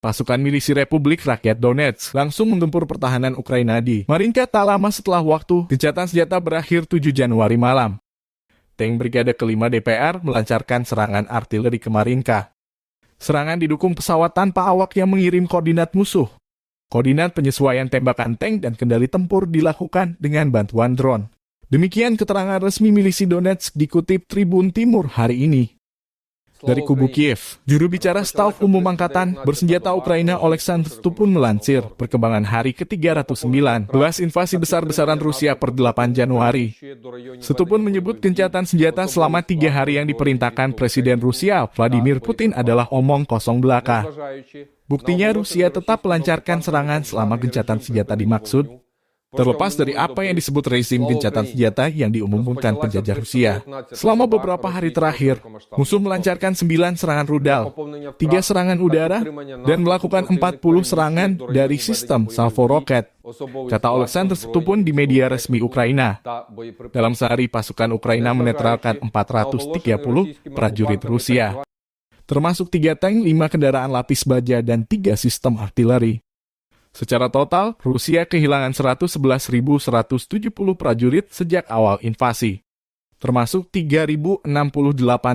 Pasukan milisi Republik Rakyat Donetsk langsung menggempur pertahanan Ukraina di Marinka tak lama setelah waktu gencatan senjata berakhir 7 Januari malam. Tank Brigade ke-5 DPR melancarkan serangan artileri ke Marinka. Serangan didukung pesawat tanpa awak yang mengirim koordinat musuh. Koordinat penyesuaian tembakan tank dan kendali tempur dilakukan dengan bantuan drone. Demikian keterangan resmi milisi Donetsk dikutip Tribun Timur hari ini. Dari kubu Kiev, juru bicara Staf Umum Angkatan Bersenjata Ukraina Oleksandr Stupun melansir perkembangan hari ke-309 invasi besar-besaran Rusia per 8 Januari. Stupun menyebut gencatan senjata selama 3 hari yang diperintahkan Presiden Rusia Vladimir Putin adalah omong kosong belaka. Buktinya Rusia tetap melancarkan serangan selama gencatan senjata dimaksud, terlepas dari apa yang disebut rezim gencatan senjata yang diumumkan penjajah Rusia. Selama beberapa hari terakhir, musuh melancarkan 9 serangan rudal, 3 serangan udara, dan melakukan 40 serangan dari sistem salvo roket, kata Oleksandr Stupun di media resmi Ukraina. Dalam sehari, pasukan Ukraina menetralkan 430 prajurit Rusia, termasuk 3 tank, 5 kendaraan lapis baja, dan 3 sistem artileri. Secara total, Rusia kehilangan 111.170 prajurit sejak awal invasi, termasuk 3.068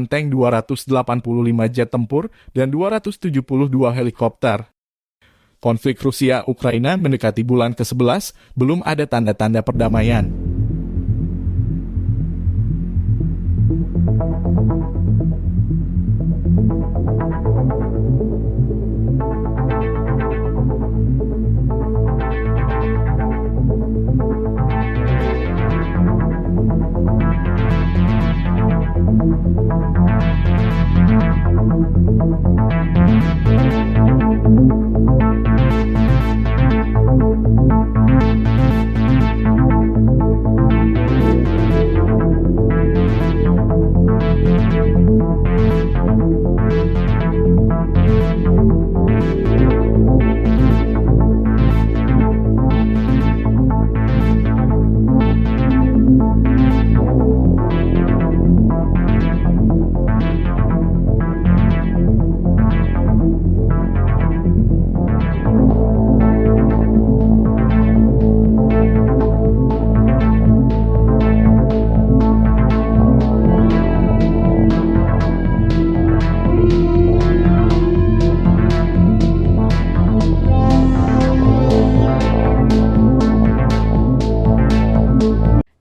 tank, 285 jet tempur, dan 272 helikopter. Konflik Rusia-Ukraina mendekati bulan ke-11, belum ada tanda-tanda perdamaian.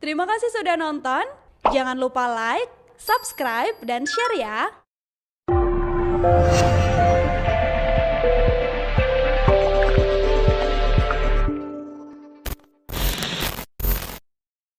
Terima kasih sudah nonton. Jangan lupa like, subscribe, dan share ya.